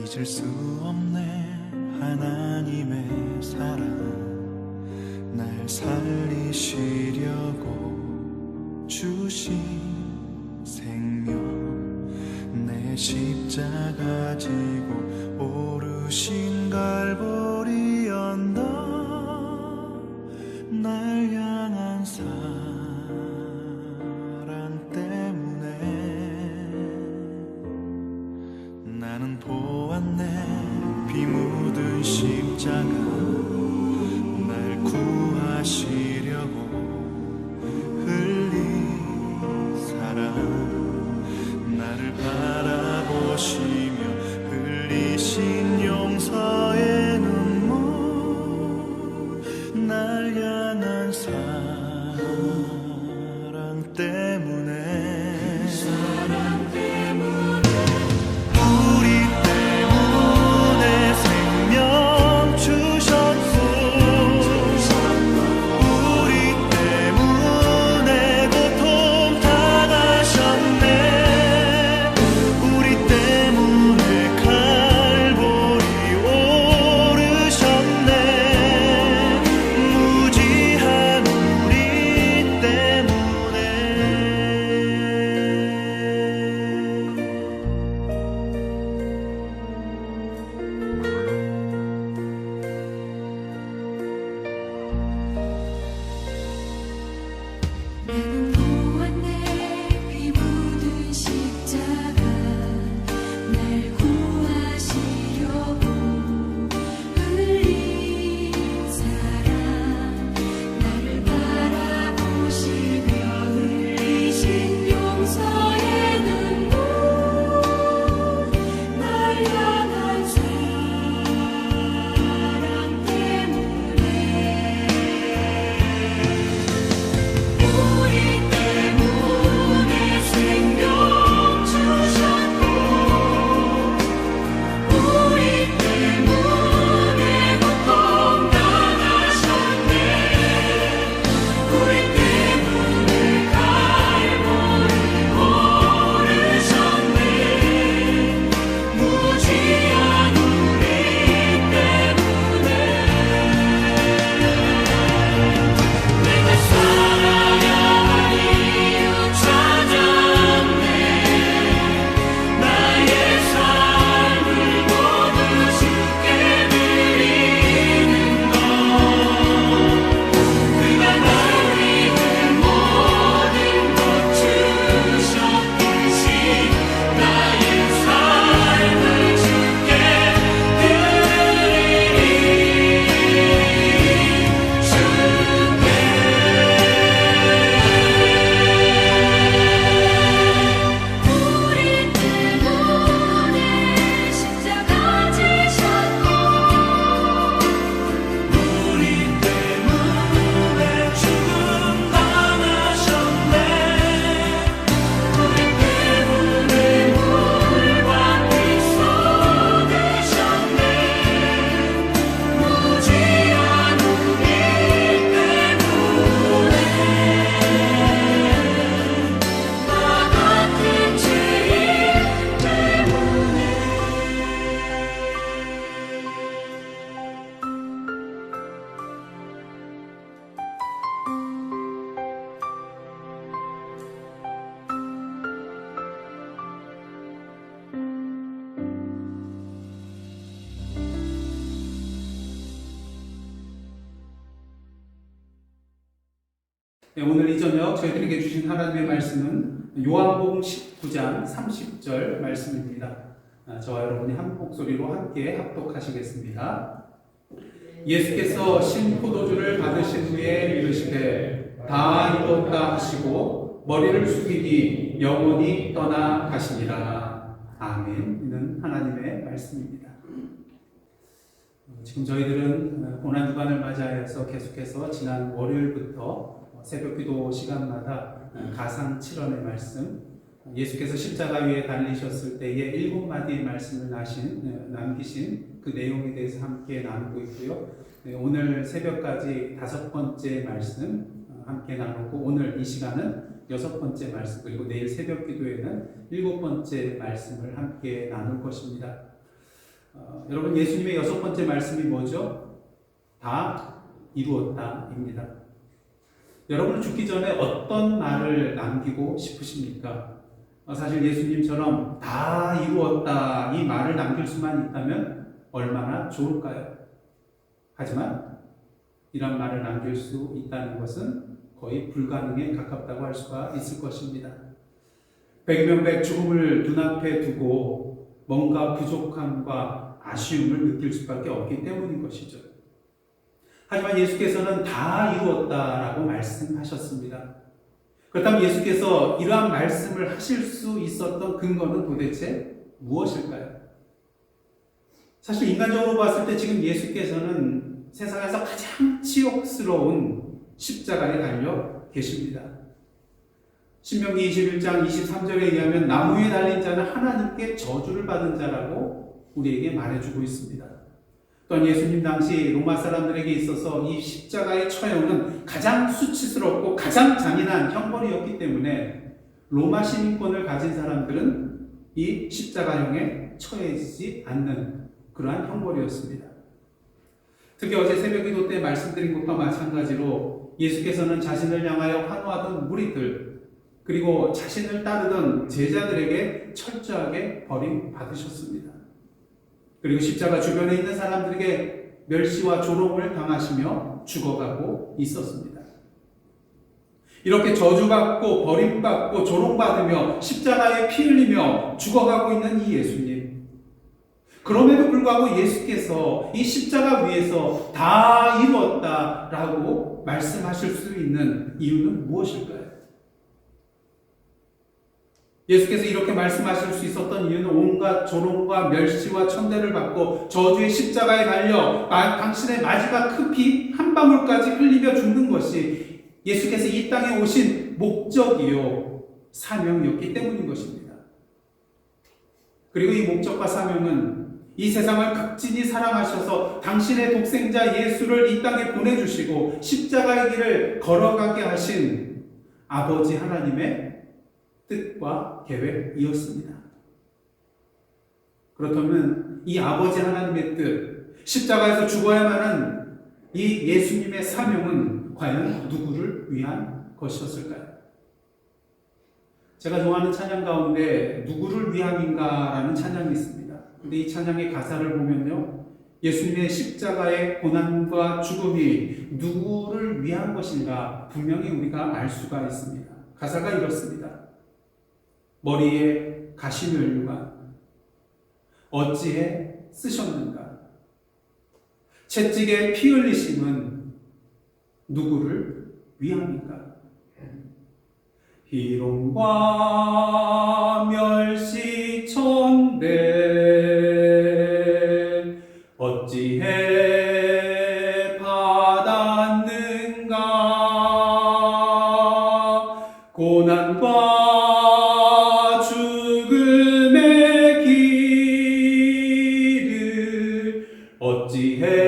잊을 수 없네 하나님의 사랑 날 살리시려고 주신 생명 내 십자가 지고 오르신 갈보리 언덕 날 향한 사랑 때문에 나는 보았네 피 묻은 십자가 날 구하시려고 흘린 사랑 나를 바라보시며 흘리신 용서의 눈물 날 향한 사랑 때문에 네, 오늘 이 저녁 저희들에게 주신 하나님의 말씀은 요한복음 19장 30절 말씀입니다. 저와 여러분이 한 목소리로 함께 합독하시겠습니다. 예수께서 신포도주를 받으신 후에 이르시되 다 이뤘다 하시고 머리를 숙이니 영혼이 떠나 가시니라. 아멘. 이는 하나님의 말씀입니다. 지금 저희들은 고난주간을 맞이하여서 계속해서 지난 월요일부터 새벽기도 시간마다 가상 7원의 말씀, 예수께서 십자가 위에 달리셨을 때에 7마디의 말씀을 남기신 그 내용에 대해서 함께 나누고 있고요. 오늘 새벽까지 5번째 말씀 함께 나누고, 오늘 이 시간은 6번째 말씀, 그리고 내일 새벽기도에는 7번째 말씀을 함께 나눌 것입니다. 여러분, 예수님의 6번째 말씀이 뭐죠? 다 이루었다입니다. 여러분은 죽기 전에 어떤 말을 남기고 싶으십니까? 사실 예수님처럼 다 이루었다 이 말을 남길 수만 있다면 얼마나 좋을까요? 하지만 이런 말을 남길 수 있다는 것은 거의 불가능에 가깝다고 할 수가 있을 것입니다. 백명백 죽음을 눈앞에 두고 뭔가 부족함과 아쉬움을 느낄 수밖에 없기 때문인 것이죠. 하지만 예수께서는 다 이루었다라고 말씀하셨습니다. 그렇다면 예수께서 이러한 말씀을 하실 수 있었던 근거는 도대체 무엇일까요? 사실 인간적으로 봤을 때 지금 예수께서는 세상에서 가장 치욕스러운 십자가에 달려 계십니다. 신명기 21장 23절에 의하면 나무에 달린 자는 하나님께 저주를 받은 자라고 우리에게 말해주고 있습니다. 또한 예수님 당시 로마 사람들에게 있어서 이 십자가의 처형은 가장 수치스럽고 가장 잔인한 형벌이었기 때문에 로마 시민권을 가진 사람들은 이 십자가형에 처해지지 않는 그러한 형벌이었습니다. 특히 어제 새벽기도 때 말씀드린 것과 마찬가지로 예수께서는 자신을 향하여 환호하던 무리들 그리고 자신을 따르던 제자들에게 철저하게 버림받으셨습니다. 그리고 십자가 주변에 있는 사람들에게 멸시와 조롱을 당하시며 죽어가고 있었습니다. 이렇게 저주받고 버림받고 조롱받으며 십자가에 피 흘리며 죽어가고 있는 이 예수님. 그럼에도 불구하고 예수께서 이 십자가 위에서 다 이루었다라고 말씀하실 수 있는 이유는 무엇일까요? 예수께서 이렇게 말씀하실 수 있었던 이유는 온갖 조롱과 멸시와 천대를 받고 저주의 십자가에 달려 당신의 마지막 그 피 한 방울까지 흘리며 죽는 것이 예수께서 이 땅에 오신 목적이요 사명이었기 때문인 것입니다. 그리고 이 목적과 사명은 이 세상을 극진히 사랑하셔서 당신의 독생자 예수를 이 땅에 보내주시고 십자가의 길을 걸어가게 하신 아버지 하나님의 뜻과 계획이었습니다. 그렇다면 이 아버지 하나님의 뜻, 십자가에서 죽어야만 하는 이 예수님의 사명은 과연 누구를 위한 것이었을까요? 제가 좋아하는 찬양 가운데 누구를 위함인가라는 찬양이 있습니다. 근데 이 찬양의 가사를 보면요, 예수님의 십자가의 고난과 죽음이 누구를 위한 것인가 분명히 우리가 알 수가 있습니다. 가사가 이렇습니다. 머리에 가시면류관 어찌해 쓰셨는가? 채찍에 피 흘리심은 누구를 위함인가? 희롱과 멸시 천대 어찌해 받았는가? 고난과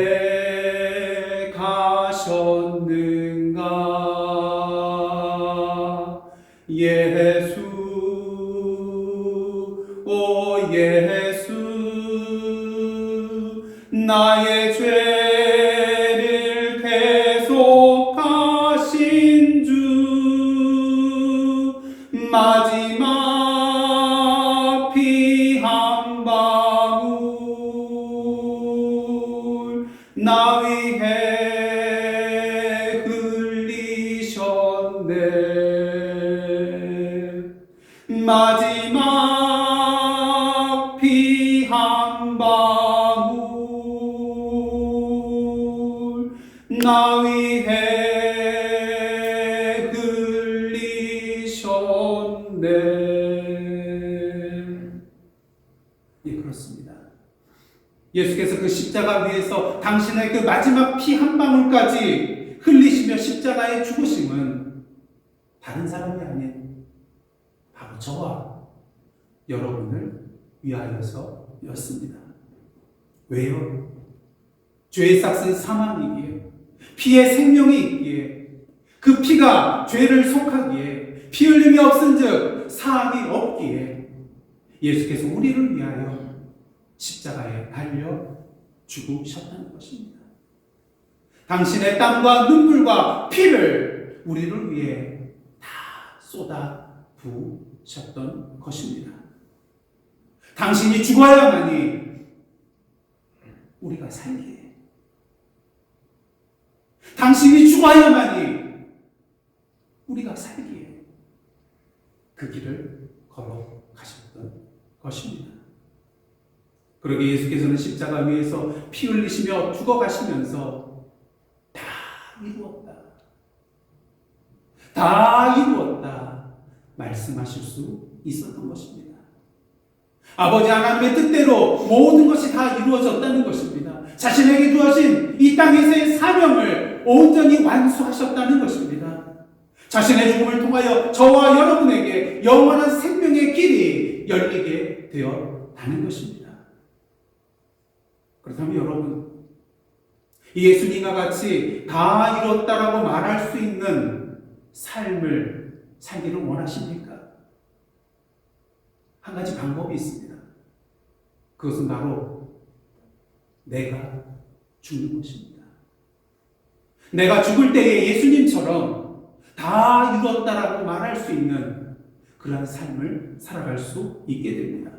어찌해 가셨는가? 예수, 오 예수, 나의 죄를 대속하신 주, 마지막 피 한 방울 나 위해 흘리셨네. 마지막 피 한 방울 나 위해 흘리셨네. 예, 그렇습니다. 예수께서 그 십자가 위에서 당신의 그 마지막 피 한 방울까지 흘리시며 십자가에 죽으심은 다른 사람이 아닌 바로 저와 여러분을 위하여서였습니다. 왜요? 죄의 삭은 사망이기에, 피의 생명이 있기에, 그 피가 죄를 속하기에, 피 흘림이 없은즉 사함이 없기에 예수께서 우리를 위하여 십자가에 달려 죽으셨다는 것입니다. 당신의 땀과 눈물과 피를 우리를 위해 다 쏟아 부으셨던 것입니다. 당신이 죽어야만이 우리가 살기에, 당신이 죽어야만이 우리가 살기에 그 길을 걸어가셨던 것입니다. 그러게 예수께서는 십자가 위에서 피 흘리시며 죽어가시면서 다 이루었다, 다 이루었다 말씀하실 수 있었던 것입니다. 아버지 하나님의 뜻대로 모든 것이 다 이루어졌다는 것입니다. 자신에게 주어진 이 땅에서의 사명을 온전히 완수하셨다는 것입니다. 자신의 죽음을 통하여 저와 여러분에게 영원한 생명의 길이 열리게 되었다는 것입니다. 그렇다면 여러분, 예수님과 같이 다 이뤘다라고 말할 수 있는 삶을 살기를 원하십니까? 한 가지 방법이 있습니다. 그것은 바로 내가 죽는 것입니다. 내가 죽을 때에 예수님처럼 다 이뤘다라고 말할 수 있는 그러한 삶을 살아갈 수 있게 됩니다.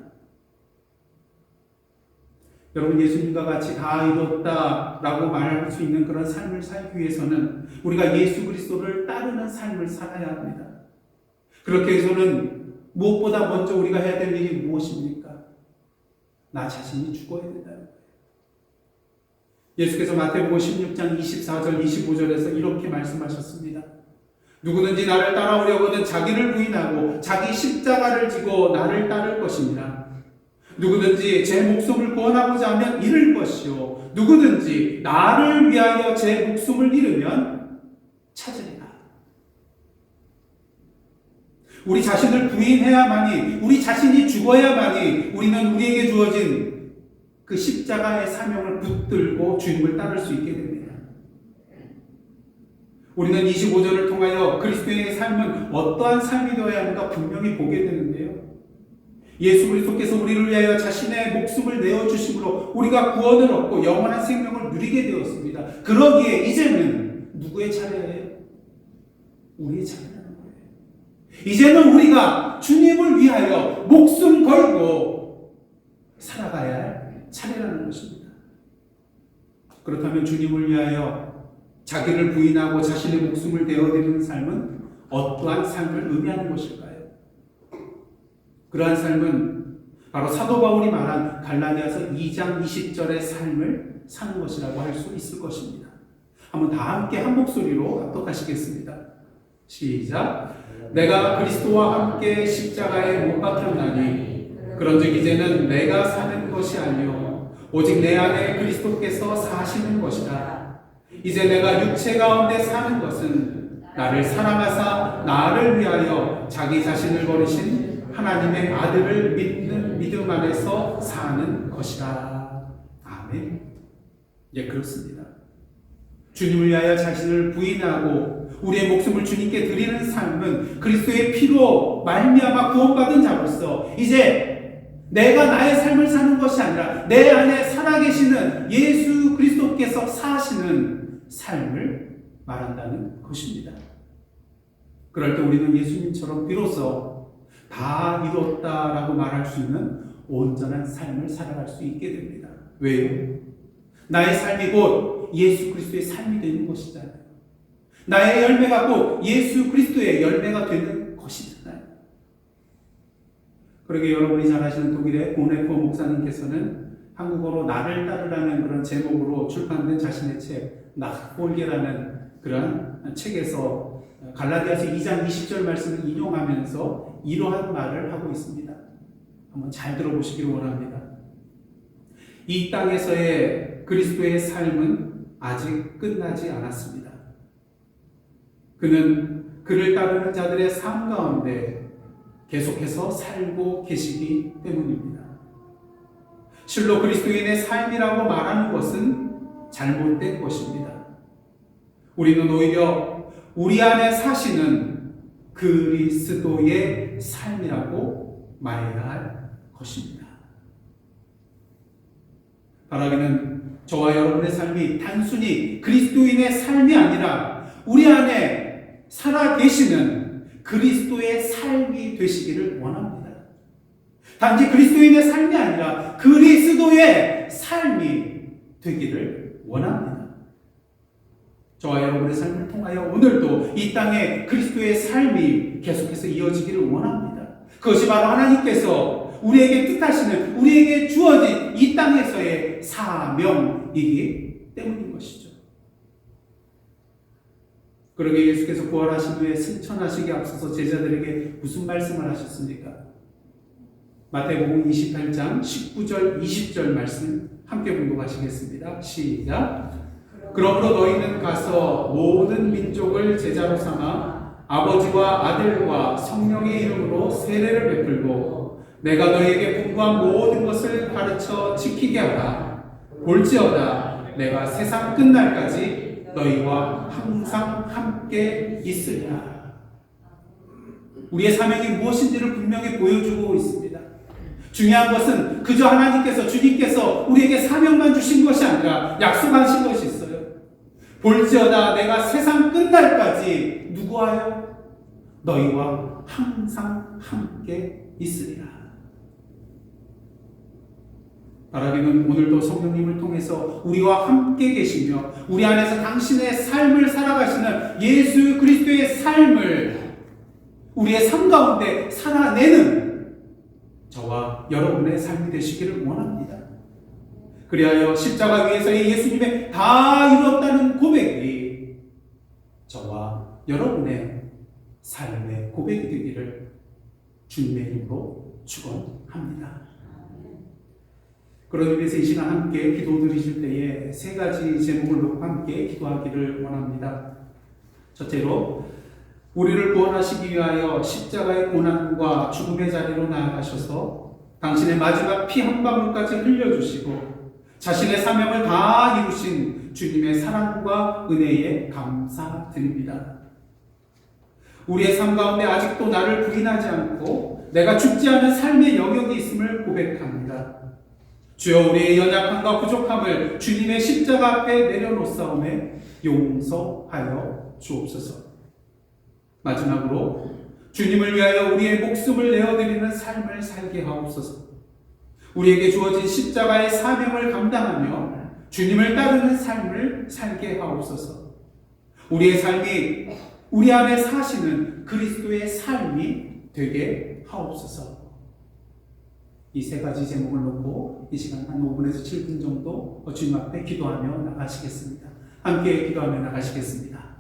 여러분, 예수님과 같이 다 이뤘다라고 말할 수 있는 그런 삶을 살기 위해서는 우리가 예수 그리스도를 따르는 삶을 살아야 합니다. 그렇게 해서는 무엇보다 먼저 우리가 해야 될 일이 무엇입니까? 나 자신이 죽어야 된다는 거예요. 예수께서 마태복음 16장 24절 25절에서 이렇게 말씀하셨습니다. 누구든지 나를 따라오려거든 자기를 부인하고 자기 십자가를 지고 나를 따를 것이니라. 누구든지 제 목숨을 구원하고자 하면 잃을 것이요 누구든지 나를 위하여 제 목숨을 잃으면 찾으리라. 우리 자신을 부인해야만이, 우리 자신이 죽어야만이 우리는 우리에게 주어진 그 십자가의 사명을 붙들고 주님을 따를 수 있게 됩니다. 우리는 25절을 통하여 그리스도의 삶은 어떠한 삶이 되어야 하는가 분명히 보게 되는데요. 예수 그리스도께서 우리를 위하여 자신의 목숨을 내어주심으로 우리가 구원을 얻고 영원한 생명을 누리게 되었습니다. 그러기에 이제는 누구의 차례예요? 우리의 차례라는 거예요. 이제는 우리가 주님을 위하여 목숨 걸고 살아가야 할 차례라는 것입니다. 그렇다면 주님을 위하여 자기를 부인하고 자신의 목숨을 내어드리는 삶은 어떠한 삶을 의미하는 것일까요? 그러한 삶은 바로 사도 바울이 말한 갈라디아서 2장 20절의 삶을 사는 것이라고 할 수 있을 것입니다. 한번 다 함께 한 목소리로 합독하시겠습니다. 시작. 내가 그리스도와 함께 십자가에 못 박혔나니 그런즉 이제는 내가 사는 것이 아니요 오직 내 안에 그리스도께서 사시는 것이다. 이제 내가 육체 가운데 사는 것은 나를 사랑하사 나를 위하여 자기 자신을 버리신 하나님의 아들을 믿는 믿음 안에서 사는 것이라. 아멘. 예, 그렇습니다. 주님을 위하여 자신을 부인하고 우리의 목숨을 주님께 드리는 삶은 그리스도의 피로 말미암아 구원받은 자로서 이제 내가 나의 삶을 사는 것이 아니라 내 안에 살아계시는 예수 그리스도께서 사시는 삶을 말한다는 것입니다. 그럴 때 우리는 예수님처럼 비로소 다 이뤘다라고 말할 수 있는 온전한 삶을 살아갈 수 있게 됩니다. 왜요? 나의 삶이 곧 예수 그리스도의 삶이 되는 것이잖아요. 나의 열매가 곧 예수 그리스도의 열매가 되는 것이잖아요. 그러게 여러분이 잘 아시는 독일의 보네포 목사님께서는 한국어로 나를 따르라는 그런 제목으로 출판된 자신의 책 나폴게라는 그런 책에서 갈라디아서 2장 20절 말씀을 인용하면서 이러한 말을 하고 있습니다. 한번 잘 들어보시기를 원합니다. 이 땅에서의 그리스도의 삶은 아직 끝나지 않았습니다. 그는 그를 따르는 자들의 삶 가운데 계속해서 살고 계시기 때문입니다. 실로 그리스도인의 삶이라고 말하는 것은 잘못된 것입니다. 우리는 오히려 우리 안에 사시는 그리스도의 삶이라고 말해야 할 것입니다. 바라기는 저와 여러분의 삶이 단순히 그리스도인의 삶이 아니라 우리 안에 살아계시는 그리스도의 삶이 되시기를 원합니다. 단지 그리스도인의 삶이 아니라 그리스도의 삶이 되기를 원합니다. 저와 여러분의 삶을 통하여 오늘도 이 땅에 그리스도의 삶이 계속해서 이어지기를 원합니다. 그것이 바로 하나님께서 우리에게 뜻하시는, 우리에게 주어진 이 땅에서의 사명이기 때문인 것이죠. 그러게 예수께서 부활하신 후에 승천하시기 앞서서 제자들에게 무슨 말씀을 하셨습니까? 마태복음 28장 19절 20절 말씀 함께 공독하시겠습니다. 시작. 그러므로 너희는 가서 모든 민족을 제자로 삼아 아버지와 아들과 성령의 이름으로 세례를 베풀고 내가 너희에게 분부한 모든 것을 가르쳐 지키게 하라. 볼지어다 내가 세상 끝날까지 너희와 항상 함께 있으리라. 우리의 사명이 무엇인지를 분명히 보여주고 있습니다. 중요한 것은 그저 하나님께서, 주님께서 우리에게 사명만 주신 것이 아니라 약속하신 것이 있어요. 볼지어다 내가 세상 끝날까지 누구와요? 너희와 항상 함께 있으리라. 바라기는 오늘도 성령님을 통해서 우리와 함께 계시며 우리 안에서 당신의 삶을 살아가시는 예수 그리스도의 삶을 우리의 삶 가운데 살아내는 저와 여러분의 삶이 되시기를 원합니다. 그리하여 십자가 위에서의 예수님의 다 이뤘다는 고백이 저와 여러분의 삶의 고백이 되기를 주님의 이름으로 축원합니다. 그러기 위해서 이 시간 함께 기도 드리실 때에 세 가지 제목을 놓고 함께 기도하기를 원합니다. 첫째로 우리를 구원하시기 위하여 십자가의 고난과 죽음의 자리로 나아가셔서 당신의 마지막 피 한 방울까지 흘려주시고 자신의 사명을 다 이루신 주님의 사랑과 은혜에 감사드립니다. 우리의 삶 가운데 아직도 나를 부인하지 않고 내가 죽지 않은 삶의 영역이 있음을 고백합니다. 주여 우리의 연약함과 부족함을 주님의 십자가 앞에 내려놓사오매 용서하여 주옵소서. 마지막으로 주님을 위하여 우리의 목숨을 내어드리는 삶을 살게 하옵소서. 우리에게 주어진 십자가의 사명을 감당하며 주님을 따르는 삶을 살게 하옵소서. 우리의 삶이 우리 안에 사시는 그리스도의 삶이 되게 하옵소서. 이 세 가지 제목을 놓고 이 시간 한 5분에서 7분 정도 주님 앞에 기도하며 나가시겠습니다. 함께 기도하며 나가시겠습니다.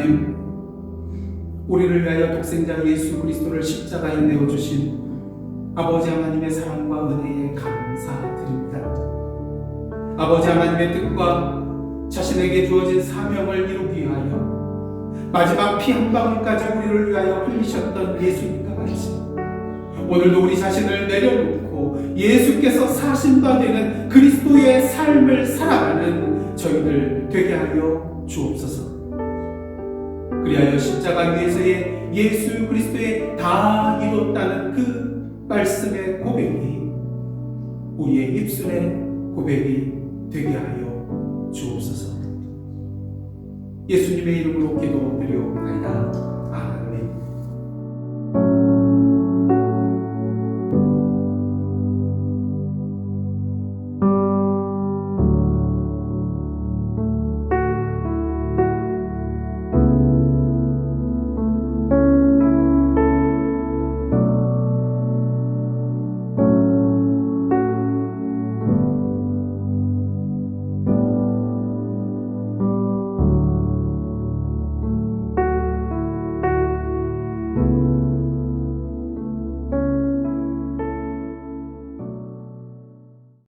하나님, 우리를 위하여 독생자 예수 그리스도를 십자가에 내어주신 아버지 하나님의 사랑과 은혜에 감사드립니다. 아버지 하나님의 뜻과 자신에게 주어진 사명을 이루기 위하여 마지막 피 한 방울까지 우리를 위하여 흘리셨던 예수님과 같이 오늘도 우리 자신을 내려놓고 예수께서 사신 바 되는 그리스도의 삶을 살아가는 저희들 되게 하여 주옵소서. 그리하여 십자가 위에서의 예수 그리스도의 다 이뤘다는 그 말씀의 고백이 우리의 입술의 고백이 되게 하여 주옵소서. 예수님의 이름으로 기도드리옵나이다.